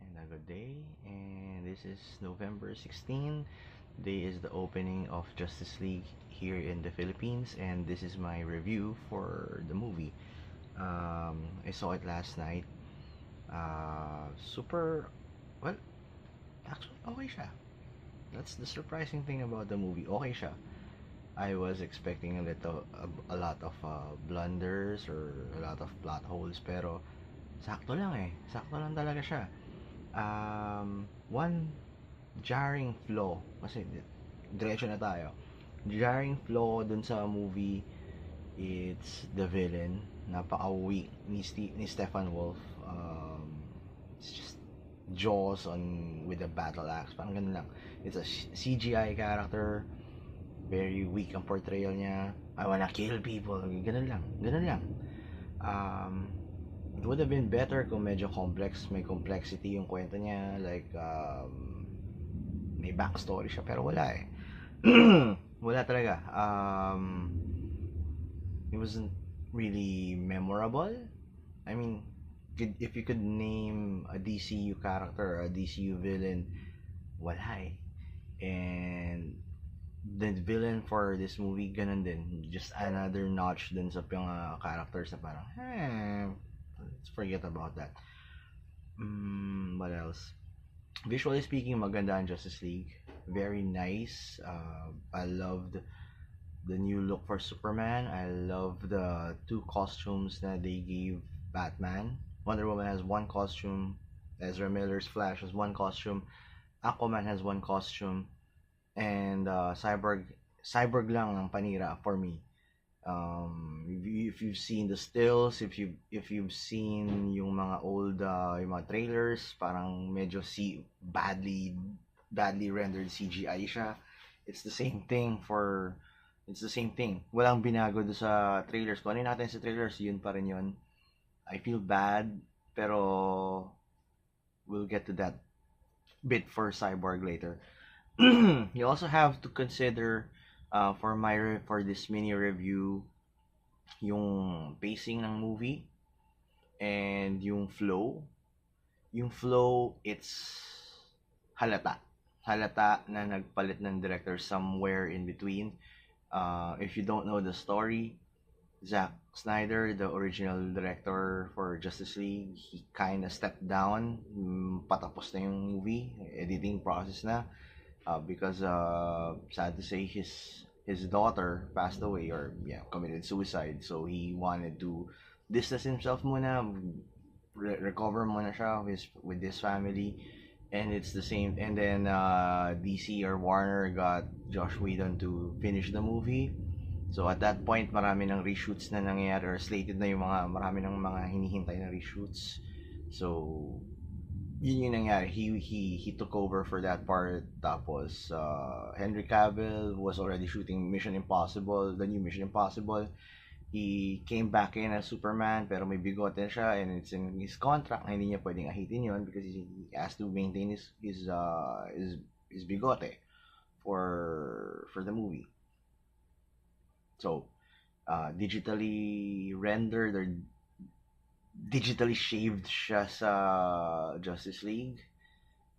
and a good day. And this is November 16. Today is the opening of Justice League here in the Philippines, and this is my review for the movie. I saw it last night. Super, well, actually, okay siya. That's the surprising thing about the movie. Okay siya. I was expecting a lot of blunders or a lot of plot holes, pero sakto lang eh. Sakto lang talaga siya. One jarring flaw, kasi diretso na tayo. Jarring flaw dun sa movie, it's the villain. Napaka-weak ni Stephen Wolf. It's just jaws on with a battle axe. Parang ganun lang. It's a CGI character. Very weak ang portrayal niya. I wanna kill people. Ganun lang. Ganun lang. Um, it would have been better kung medyo complex, may complexity yung kwento niya, like may backstory siya, pero wala eh. Wala talaga. It wasn't really memorable. I mean, if you could name a DCU character or a DCU villain, wala eh. And the villain for this movie, ganun din. Just another notch dun sa mga characters na parang, let's forget about that. What else? Visually speaking, maganda ang Justice League. Very nice. I loved the new look for Superman. I love the two costumes that they gave Batman. Wonder Woman has one costume. Ezra Miller's Flash has one costume. Aquaman has one costume. And Cyborg lang ang panira for me. If you've seen the stills, if you've seen yung mga old yung mga trailers, parang medyo badly rendered CGI siya. It's the same thing. Walang binago do sa trailers. Kung ano natin sa trailers, yun pa rin yun. I feel bad, pero we'll get to that bit for Cyborg later. You also have to consider for this mini review yung pacing ng movie and yung flow. Yung flow, it's halata na nagpalit ng director somewhere in between. If you don't know the story, Zack Snyder, the original director for Justice League, he kind of stepped down. Patapos na yung movie, editing process na. Because sad to say, his daughter passed away, or committed suicide. So he wanted to distance himself muna, recover muna siya with his family. And it's the same. And then DC or Warner got Josh Whedon to finish the movie. So at that point, marami ng reshoots na nangyayari, or slated na yung marami ng mga hinihintay na reshoots. So yun yung nangyari. He took over for that part. Tapos Henry Cavill was already shooting Mission Impossible, the new Mission Impossible. He came back in as Superman, pero may bigote siya, and it's in his contract na hindi niya pwedeng ahitin yun because he has to maintain his bigote for the movie. So digitally rendered or digitally shaved siya sa Justice League.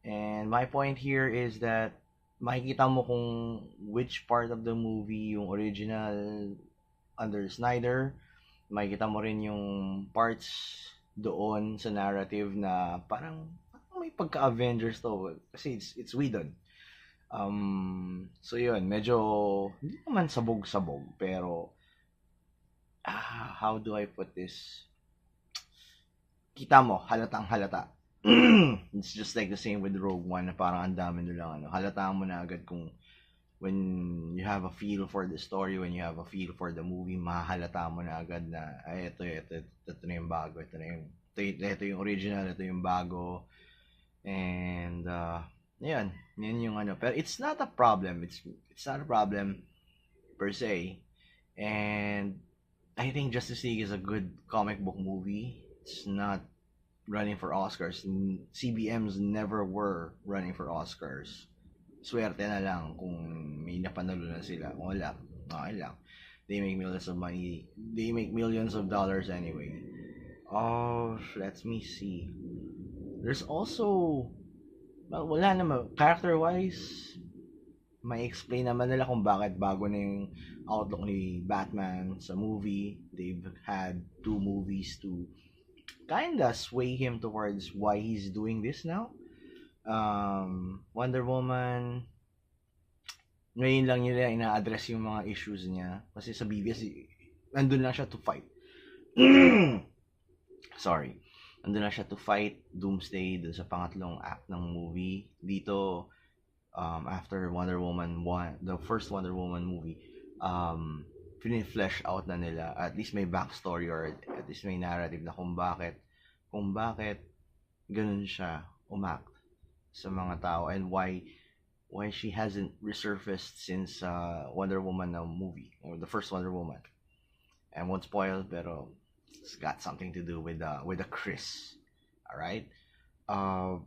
And my point here is that makikita mo kung which part of the movie yung original under Snyder. Makikita mo rin yung parts doon sa narrative na parang may pagka-Avengers to kasi it's Whedon. So yun, medyo hindi naman sabog-sabog, pero how do I put this? Kita mo, halatang halata. It's just like the same with Rogue One, na parang ang dami nilang halataan mo na agad kung when you have a feel for the story, when you have a feel for the movie, mahalata mo na agad na ito na yung bago, ito yung original, ito yung bago. And yan yung pero it's not a problem. It's not a problem per se. And I think Justice League is a good comic book movie. It's not running for Oscars. CBMs never were running for Oscars. Swerte na lang kung may napanalo na sila. Kung wala, okay lang. They make millions of money. They make millions of dollars anyway. Oh, let me see. There's also, well, wala naman, character-wise, may explain naman nila kung bakit bago na yung outlook ni Batman sa movie. They've had two movies to kinda sway him towards why he's doing this now. Wonder Woman, ngayon lang nila ina-address yung mga issues niya. Kasi sa BVS, nandun lang siya to fight. Sorry. Nandun lang siya to fight Doomsday dun sa pangatlong act ng movie. Dito, after Wonder Woman 1, the first Wonder Woman movie, flesh out na nila. At least may backstory or at least may narrative na kung bakit ganun siya umact sa mga tao and why she hasn't resurfaced since Wonder Woman movie or the first Wonder Woman. I won't spoil, pero it's got something to do with the Chris. All right. Uh,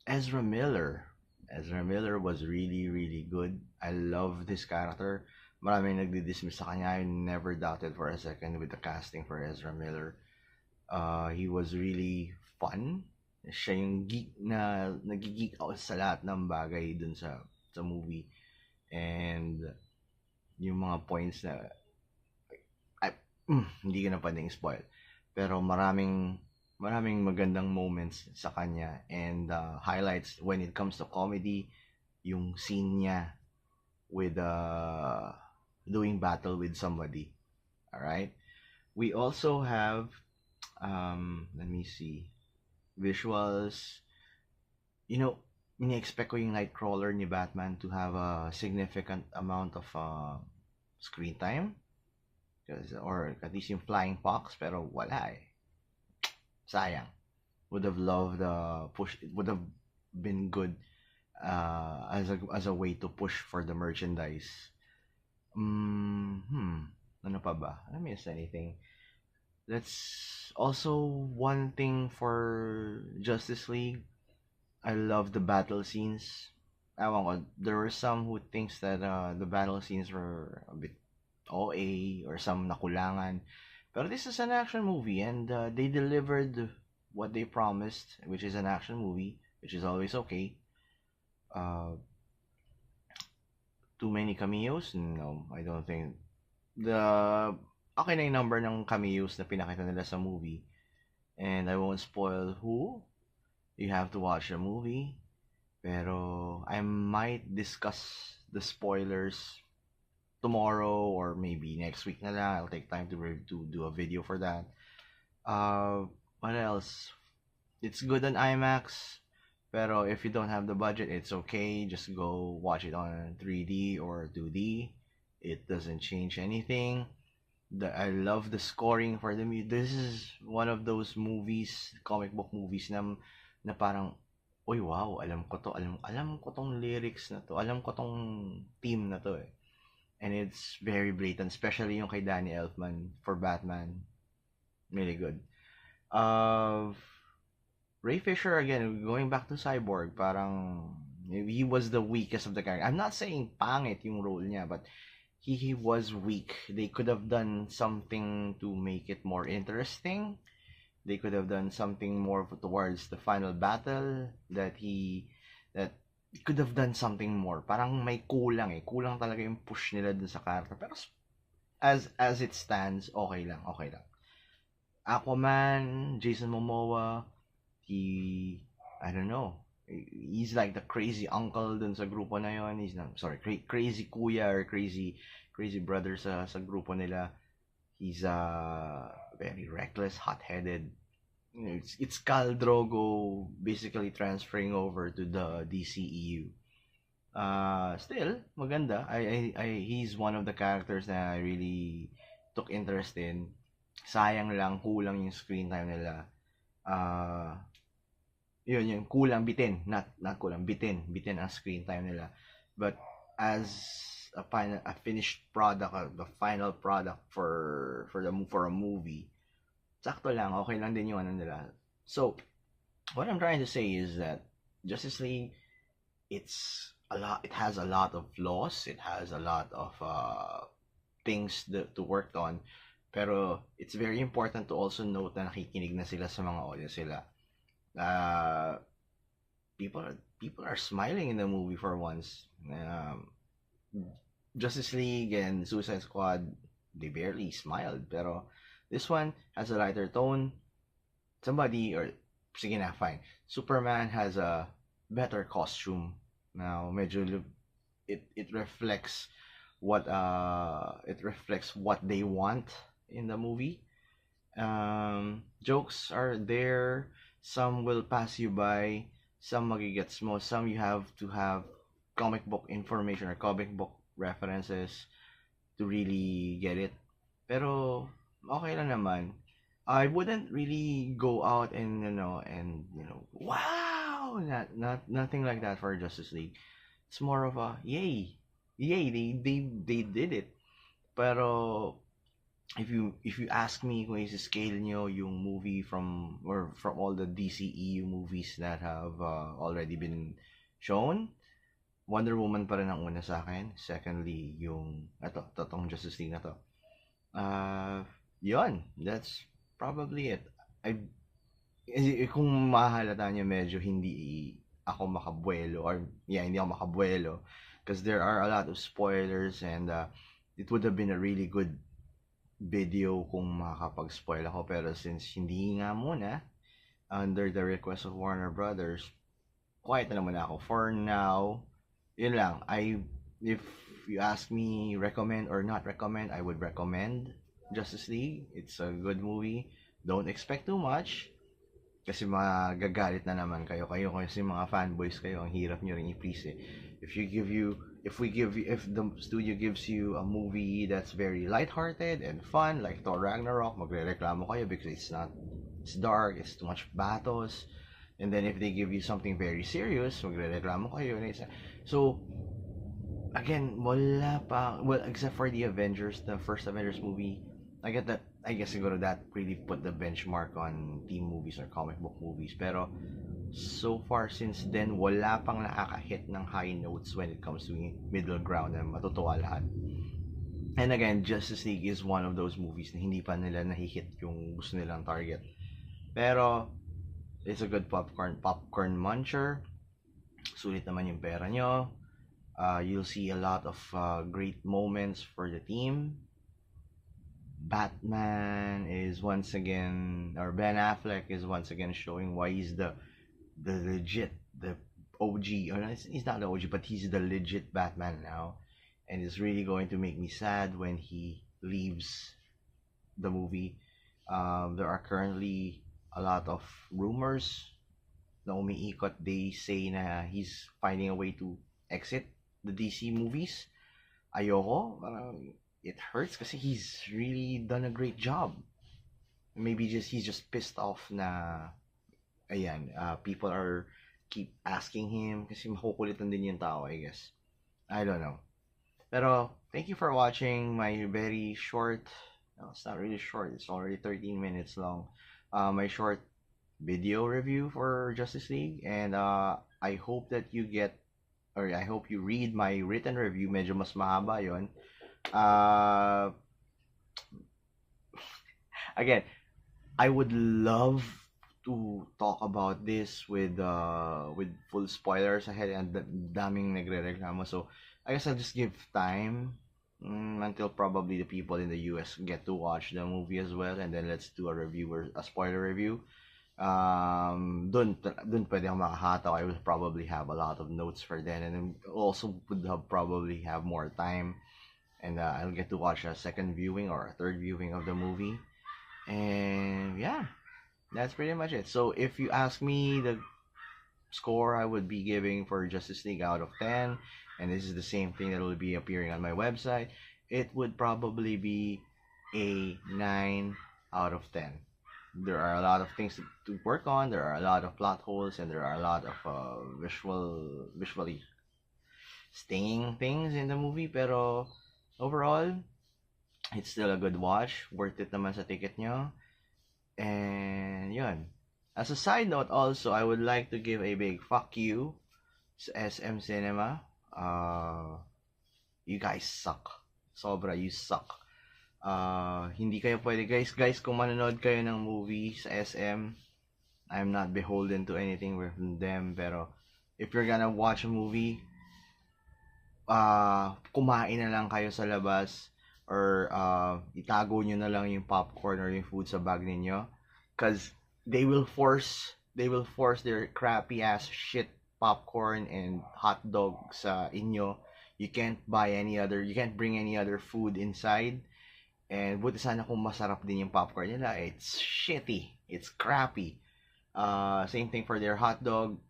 Ezra Miller. Ezra Miller was really really good. I love this character. Maraming nagdi-dismiss sa kanya. I never doubted for a second with the casting for Ezra Miller. He was really fun. Siya yung geek na nagiggeek out sa lahat ng bagay dun sa movie. And yung mga points na hindi ko na pwedeng spoil. Pero maraming magandang moments sa kanya and highlights when it comes to comedy, yung scene niya with doing battle with somebody. All right. We also have let me see, visuals. You know, ini-expect ko yung Nightcrawler ni Batman to have a significant amount of screen time. Or at least yung flying fox, pero wala eh. Sayang. Would have loved push. It would have been good as a way to push for the merchandise. Ano pa ba? I miss anything. That's also one thing for Justice League. I love the battle scenes. There were some who thinks that the battle scenes were a bit OA or some nakulangan. Pero this is an action movie and they delivered what they promised, which is an action movie, which is always okay. Uh, Too many cameos? No, I don't think. Okay na yung number ng cameos na pinakita nila sa movie. And I won't spoil who. You have to watch the movie. Pero I might discuss the spoilers tomorrow or maybe next week na lang. I'll take time to do a video for that. What else? It's good on IMAX, pero if you don't have the budget, it's okay. Just go watch it on 3D or 2D. It doesn't change anything. I love the scoring for the music. This is one of those movies, comic book movies na parang, oy wow, alam ko to, alam ko tong lyrics na to, alam ko tong theme na to eh. And it's very blatant, especially yung kay Danny Elfman for Batman. Really good. Ray Fisher, again, going back to Cyborg, parang he was the weakest of the character. I'm not saying pangit yung role niya, but he was weak. They could have done something to make it more interesting. They could have done something more towards the final battle that could have done something more. Parang may kulang eh. Kulang talaga yung push nila dun sa character. Pero as it stands, okay lang. Aquaman, Jason Momoa, I don't know. He's like the crazy uncle dun sa grupo na yon. He's not, sorry, crazy kuya or crazy brother sa grupo nila. He's very reckless, hot-headed. It's Khal Drogo basically transferring over to the DCEU. Still maganda. He's one of the characters that I really took interest in. Sayang lang, kulang yung screen time nila. Yun kulang, bitin, not kulang, bitin ang screen time nila. But as a finished product, the final product for a movie, sakto lang, okay lang din yung ano nila. So, what I'm trying to say is that Justice League, it has a lot of flaws, it has a lot of things to work on, pero it's very important to also note na nakikinig na sila sa mga audience sila. Uh, people are smiling in the movie for once. Justice League and Suicide Squad, they barely smiled. Pero this one has a lighter tone. Somebody, or sige na, fine. Superman has a better costume. Now, medyo it reflects what they want in the movie. Jokes are there. Some will pass you by. Some magigets mo. Some you have to have comic book information or comic book references to really get it. Pero okay lang naman. I wouldn't really go out and wow, nothing like that for Justice League. It's more of a yay, yay, they did it. Pero if you ask me kung i-scale nyo yung movie from all the DCEU movies that have already been shown, Wonder Woman pa rin ang una sa akin. Secondly, yung totong Justice League na to. Yun, that's probably it. Kung mahalata nyo, medyo hindi ako makabuelo, or hindi ako makabuelo, because there are a lot of spoilers, and it would have been a really good video kung makakapag-spoil ako, pero since hindi nga muna, under the request of Warner Brothers, quiet na naman ako for now. Yun lang. If you ask me recommend or not recommend, I would recommend Justice League. It's a good movie. Don't expect too much. Kasi magagalit na naman kayo. Kayo kasi mga fanboys kayo, ang hirap nyo rin i-please eh. If the studio gives you a movie that's very lighthearted and fun, like Thor Ragnarok, magrereklamo kayo because it's dark, it's too much battles. And then if they give you something very serious, magrereklamo kayo. So, again, wala pa, well, except for the Avengers, the first Avengers movie, I guess siguro that really put the benchmark on team movies or comic book movies. Pero, so far since then, wala pang nakaka-hit ng high notes when it comes to middle ground na matutuwa lahat. And again, Justice League is one of those movies na hindi pa nila nahihit yung gusto nilang target. Pero, it's a good popcorn muncher. Sulit naman yung pera nyo. You'll see a lot of great moments for the team. Batman is once again, or Ben Affleck is once again showing why he's the legit, the OG, or he's not the OG, but he's the legit Batman now. And it's really going to make me sad when he leaves the movie. There are currently a lot of rumors na umiikot. They say na he's finding a way to exit the DC movies. Ayoko, it hurts kasi he's really done a great job. Maybe he's just pissed off na people are keep asking him kasi makukulitan din yung tao, I guess. I don't know. Pero thank you for watching my very short, no, it's not really short, it's already 13 minutes long, my short video review for Justice League. And I hope that you get, or I hope you read my written review. Medyo mas mahaba yon. Again, I would love to talk about this with full spoilers ahead, and daming nagrereklamo. So I guess I'll just give time until probably the people in the US get to watch the movie as well, and then let's do a spoiler review. Dun pwede ako makahataw. I will probably have a lot of notes for then, and then also would probably have more time, and I'll get to watch a second viewing or a third viewing of the movie. And yeah, that's pretty much it. So if you ask me the score I would be giving for Justice League out of 10, and this is the same thing that will be appearing on my website, it would probably be a 9 out of 10. There are a lot of things to work on. There are a lot of plot holes, and there are a lot of visually stinging things in the movie. Pero overall, it's still a good watch. Worth it naman sa ticket nyo. And yun. As a side note also, I would like to give a big fuck you sa SM Cinema. You guys suck. Sobra, you suck. Hindi kayo pwede, guys, kung manonood kayo ng movie sa SM, I'm not beholden to anything from them. Pero if you're gonna watch a movie, kumain na lang kayo sa labas, or itago nyo na lang yung popcorn or yung food sa bag ninyo, because they will force their crappy ass shit popcorn and hot dog sa inyo. You can't bring any other food inside. And buti sana kung masarap din yung popcorn nila. It's shitty, it's crappy. Same thing for their hot dog,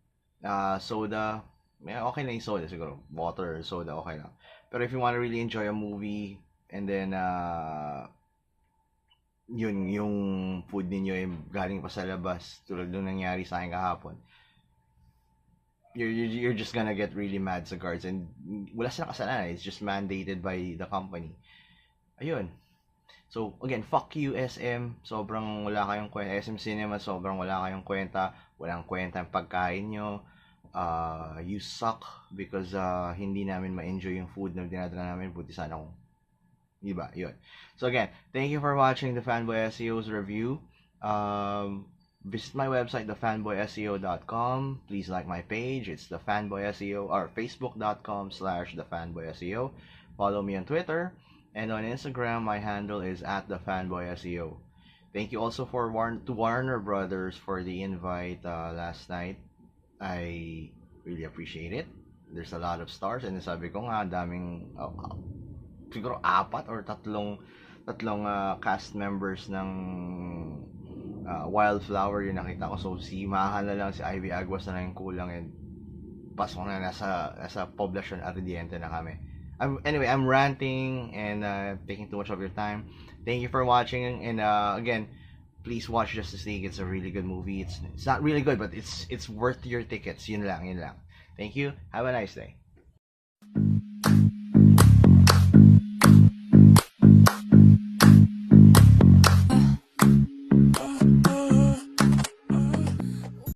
soda. Okay na yung soda siguro. Water or soda, okay lang. Pero if you want to really enjoy a movie, and then yun, yung food ninyo ay galing pa sa labas, tulad nung nangyari sa akin kahapon, you're just gonna get really mad sa guards, and wala silang kasalanan. It's just mandated by the company. Ayun. So, again, fuck you, SM. Sobrang wala kayong kwenta. SM Cinema, sobrang wala kayong kwenta. Walang kwenta ang pagkain nyo. You suck because hindi namin ma-enjoy yung food na dinadala namin. Buti sana kung diba? Yun. So, again, thank you for watching the Fanboy SEO's review. Visit my website, thefanboyseo.com. Please like my page. It's thefanboyseo, or facebook.com/thefanboyseo. Follow me on Twitter. And on Instagram, my handle is @thefanboyseo. Thank you also to Warner Brothers for the invite last night. I really appreciate it. There's a lot of stars, and sabi ko nga, daming siguro apat or tatlong cast members ng Wildflower yung nakita ko. So si Mahal na lang, si Ivy Aguas na lang yung kulang, and pasok na nasa Poblacion Ardiente na kami. Anyway, I'm ranting and taking too much of your time. Thank you for watching, and again, please watch Justice League. It's a really good movie. It's not really good, but it's worth your tickets. Yun lang. Thank you. Have a nice day.